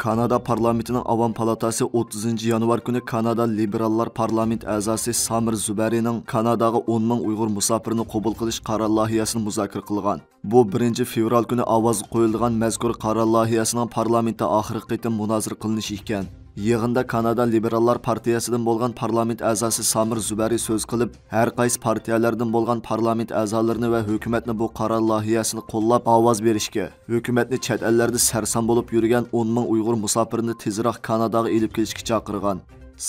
Kanada parlamentinin Avam palatası 30 yanvar günü Kanada Liberallar parlament a'zosi Samir Zubarining Kanadaga 10 ming Uyg'ur musofirini qabul qilish qaror loyihasini muzokara qilgan. Bu 1 fevral kuni ovoz qo'yilgan mazkur qaror loyihasining parlamentda oxirgi qitim munozara qilinishi ekan. Yig'inda Kanada Liberallar partiyasidan bo'lgan parlament a'zosi Samir Zubari so'z qilib, har qaysi partiyalardan bo'lgan parlament a'zolarini va hukumatni bu qaror loyihasini qo'llab ovoz berishga, hukumatni chet ellarda sarson bo'lib yurgan 10 ming Uyg'ur musofirini tezroq Kanadaga elib kelishga chaqirgan.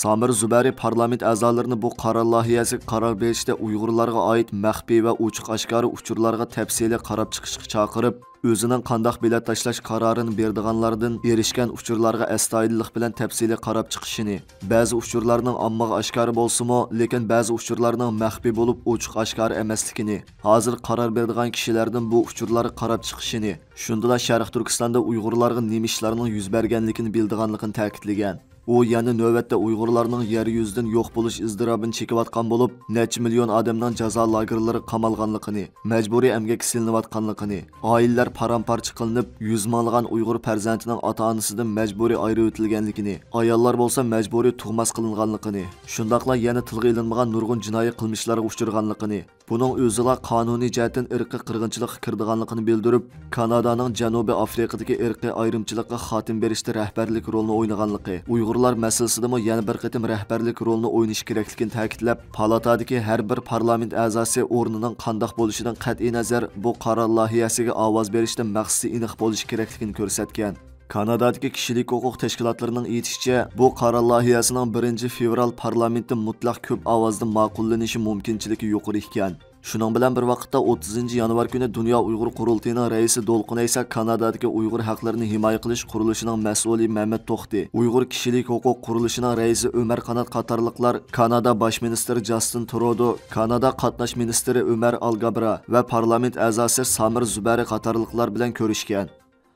Samir Zubari parlament a'zolarini bu qaror loyihasiga qaror berishda Uyg'urlarga oid maxfiy va ochiq oshkora uchurlarga tafsiliy qarab chiqishga chaqirib, o'zining qandoq bilet tashlash qarorini berdiganlardan erishgan uchurlarga astoydillik bilan tafsiliy qarab chiqishini, ba'zi uchurlarning ommaga oshkora bo'lsa-mo, lekin ba'zi uchurlarning maxfiy bo'lib ochiq oshkora emasligini, hozir qaror beradigan kishilardan bu uchurlarga qarab chiqishini, shundala Sharq Turkistonda Uyg'urlarga nima ishlarning yuz berganligini bildiganligini ta'kidlagan. U yana navbatda Uyg'urlarning yer yuzidan yo'q bo'lish izdirobini chekayotgan bo'lib, necha million odamning jazo lagerlari qamalganligini, majburiy emgak silinayotganligini, oilalar paramparcha qilinib, 100 minglagan Uyg'ur farzandining ota-onasidan majburiy ayirib o'tilganligini, ayollar bo'lsa majburiy tug'mas qilinganligini, shundaqla yana tilga ilinmagan nurg'un jinoiy qilmishlarga uchirganligini, buning o'zida qonuniy jihatdan irqiy qirg'inchilikka kirdiganligini bildirib, Kanadaning Janubiy Afrikadagi irqiy ayrimchilikka xotim berishda rahbarlik rolini o'ynaganligi, Uyg'urlar masalasida yana bir qatim rahbarlik rolini o'ynash kerakligini ta'kidlab, palatadagi har bir parlament a'zosi o'rnining qandoq bo'lishidan qat'iy nazar bu qaror loyihasiga ovoz berishda maqsadi aniq bo'lishi kerakligini ko'rsatgan. Kanadadagi kishilik huquq tashkilotlarining aytishicha, bu qaror loyihasining 1 fevral parlamentda mutlaq ko'p ovozda ma'qullanishi mumkinchiligi yuqori ekan. Shuning bilan bir vaqtda 30 yanvar kuni Dunyo Uyg'ur qurultiyining raisi Dolqun esa Kanadadagi Uyg'ur haqlarini himoya qilish qurilishining mas'uli Mehmet To'xti, Uyg'ur kishilik huquq qurilishining raisi Ömer Qanat qatorliqlar, Kanada bosh ministri Justin Trudeau, Kanada qatnash ministri Ömer Algabra va parlament a'zosi Samir Zubari qatorliqlar bilan ko'rishgan.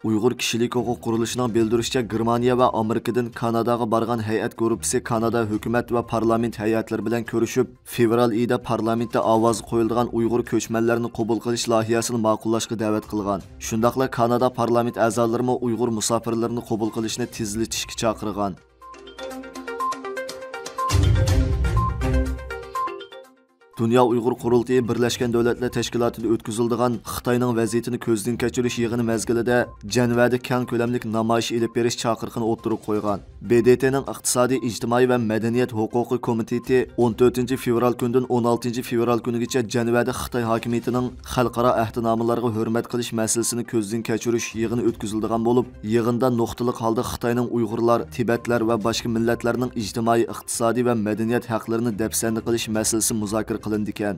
Uyg'ur kishilik huquq qurilishining bildirishicha, Germaniya va Amerikadan Kanadaga borgan hay'at guruhi Kanada hukumat va parlament hay'atlari bilan ko'rishib, fevral oyida parlamentda ovoz qo'yilgan Uyg'ur ko'chmanlarini qabul qilish loyihasini ma'qullashga da'vat qilgan. Shundaqla Kanada parlament a'zolari Uyg'ur musofirlarini qabul qilishni tezlatishga chaqirgan. Dünya Uyghur Qurultiyi Birleşken Devletler Teşkilatı'da ötküzüldüğün Xitayning vaziyetini ko'zdan kechirish yig'ini mezgilida Janvada keng ko'lamlik namoyish elib berish chaqiriqini o'ttirib qo'ygan. BDTning iqtisodiy, ijtimoiy va madaniyat huquqi komiteti 14 fevral kundan 16 fevral kunigacha Janvada Xitoy hokimiyatining xalqaro ahdnomalarga hurmat qilish masalasini ko'zdan kechirish yig'ini o'tkazildigan bo'lib, yig'inda nuqtaliq holda Xitoyning Uyg'urlar, Tibetlar va boshqa millatlarning ijtimoiy, iqtisodiy va madaniyat haqlarini dafsanda qilish masalasi muzokara qilindikan.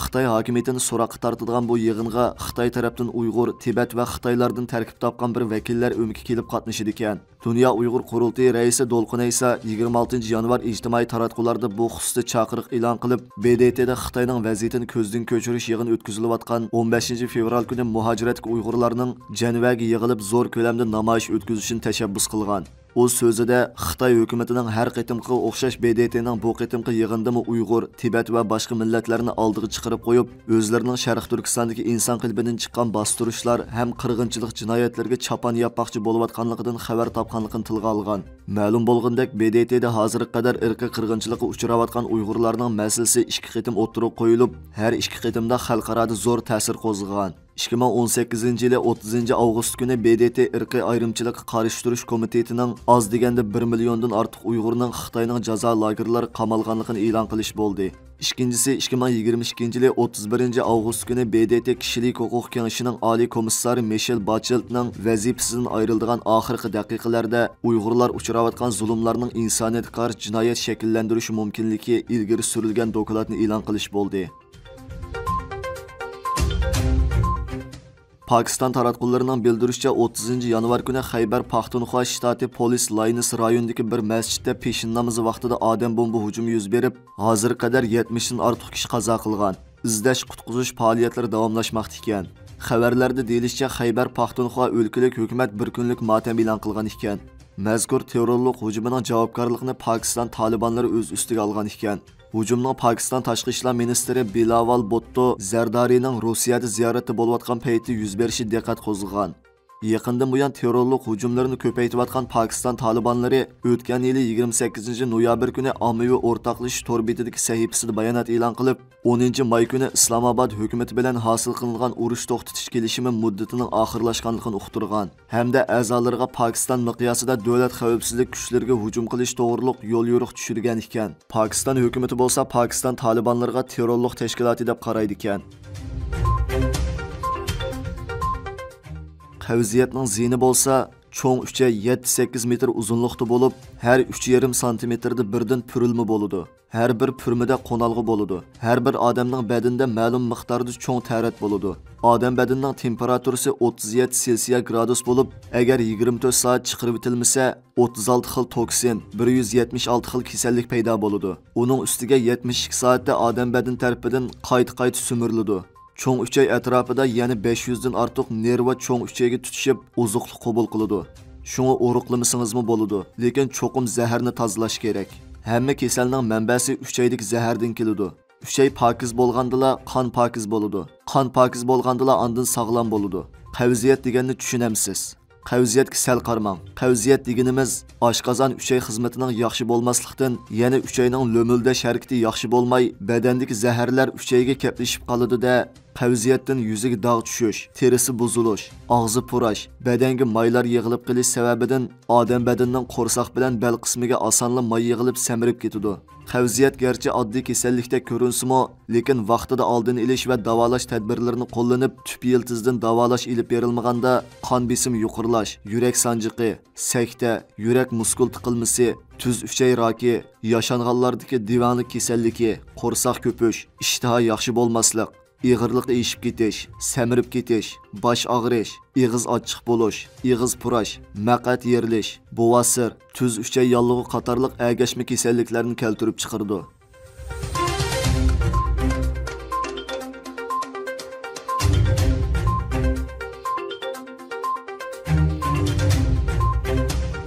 Xitoy hokimiyatini so'roqqa tortadigan bu yig'inga Xitoy tarafdan Uyg'ur, Tibet va Xitoylardan tarkib topgan bir vakillar o'miki kelib qatnashidi ekan. Dunyo Uyg'ur qurultiyi raisi Dolqun esa 26 yanvar ijtimoiy taratqularda bu xususda chaqiriq e'lon qilib, BDTda Xitoyning vaziyatini ko'zdan ko'chirish yig'ini o'tkazilayotgan 15 fevral kuni muhojiratga Uyg'urlarning Janvaga yig'ilib zo'r ko'lamda namoyish o'tkazishini tashabbus qilgan. O sözüde Xitoy hukumatining har qitimqi o'xshash BDTning bu qitimqi yig'indimi Uyg'ur, Tibet va boshqa millatlarni oldiga chiqarib qo'yib, o'zlarining Sharq Turkistondagi inson qalbidan chiqqan bostirishlar ham qirg'inchilik jinoyatlarga chapan yapmoqchi bo'layotganligidan xabar topganligini tilga olgan. Ma'lum bo'lgandek, BDTda hozirga qadar irqiy qirg'inchilikka uchrayotgan Uyg'urlarning masalasi 2 qitim o'ttirib qo'yilib, har 2 qitimda xalqaroda zo'r ta'sir qo'zg'agan. 2018 yılı 30 avgust günü BDT irqiy ayrımçılıkqa qarshi turish komitetining az deganda 1 milliondan ortiq Uyg'urning Xitoyning jazo lagerlari qamalganligini e'lon qilish bo'ldi. İkincisi 2022 yılı 31 avgust günü BDT Kishilik huquq kengashining oliy komissari Michel Bacheltning vazifasidan ayrildigan oxirgi daqiqalarda Uyg'urlar uchrayotgan zulmlarning insoniyatga qarshi jinoyat shakllantirishi mumkinligi ilgari surilgan dokladni e'lon qilish bo'ldi. Pakistan taratqullarining bildirishicha 30 yanvar kuni Xaybar Paxtunxo shtati polis Laynis rayonidagi bir masjidda peshin namozi vaqtida odam bomba hujumi yuz berib, hozir qadar 70 dan ortiq kishi qazo qilgan. Izlash qutqizish faoliyatlari davomlashmoqda ekan. Xabarlarda deyilishicha, Xaybar Paxtunxo o'lkalik hukumat bir kunlik motam e'lon qilgan ekan. Mazkur terrorlik hujumining javobgarligini Pokiston talibanlari o'z ustiga olgan ekan. Hujumning Pokiston tashqi ishlar ministri Bilawal Bhutto Zardarining Rossiyada ziyorati bo'layotgan payti yuz berishi diqqat qo'zg'agan. Yaqindan buyon terrorlik hujumlarini ko'paytirayotgan Pokiston Talibanlari o'tgan yili 28 noyabr kuni ommaviy o'rtoqlashish tor betidagi sahifasida bayonot e'lon qilib, 10 may kuni Islomobod hukumati bilan hosil qilingan urush to'xtatish kelishimi muddatining oxirlashganligini uqtirgan hamda a'zolariga Pokiston miqyosida davlat xavfsizlik kuchlariga hujum qilish to'g'riliq yo'l yo'riq tushirgan ekan. Pokiston hukumati bo'lsa Pokiston Talibanlariga terrorlik tashkiloti deb qaraydi ekan. Qavziyatning zini bo'lsa cho'ng uchi 7-8 metr uzunlikda bo'lib, har 3,5 santimetrda birdan purilma bo'ladi. Har bir purmada qo'nalg'i bo'ladi. Har bir odamning badanida ma'lum miqdorda cho'ng tarat bo'ladi. Odam badanining temperaturasi 37 selsiya gradus bo'lib, agar 24 soat chiqarib etilmasa, 36 xil toksin, 176 xil kasallik paydo bo'ladi. Uning ustiga 72 soatda odam badani tarafidan qayta sumiriladi. Cho'ng uchay atrofida yana 500 dan ortiq nerva cho'ng uchayga tutishib, oziqlik qabul qiladi. Shuni o'riqlamasingizmi bo'ladi, lekin cho'qim zaharni tozalash kerak. Hamma kasalning manbasi uchaydagi zahardan keladi. Uchay pokiz bo'lgandila qon pokiz bo'ladi. Qon pokiz bo'lgandila ondan sog'lom bo'ladi. Qavziyat deganni tushunamsiz? Qavziyatga sal qarmang. Qavziyat deganimiz oshqozon uchay xizmatining yaxshi bo'lmaslikdan, yana uchayning lo'mildash harakati yaxshi bo'lmay, badandagi zaharlar uchayga kaplashib qoladi-da, qavziyatdan yuziga dog' tushish, terisi buzilish, og'zi purash, badanga maylar yig'ilib qolish sababidan odam badanining qo'rsoq bilan bel qismiga osonla may yig'ilib samirib ketadi. Qavziyat garchi oddiy kasallikda ko'rinsimi, lekin vaqtida oldini olish va davolash tadbirlarini qo'llanib, tüp yiltizdan davolash ilib berilmaganda qon besimi yuqorilash, yurak sanjiqi, sakta, yurak muskul tiqilmasi, tuz uchay raki, yashanganlardagi divanlik kasalligi, qo'rsoq ko'pish, ishtaha yaxshi bo'lmaslik, ig'irliqi eshib ketish, samirib ketish, bosh og'rish, ig'iz ochiq bo'lish, ig'iz purash, maqat yerilish, bovasir, tuz uchay yollig'i qatorliq agashma kasalliklarni keltirib chiqardi.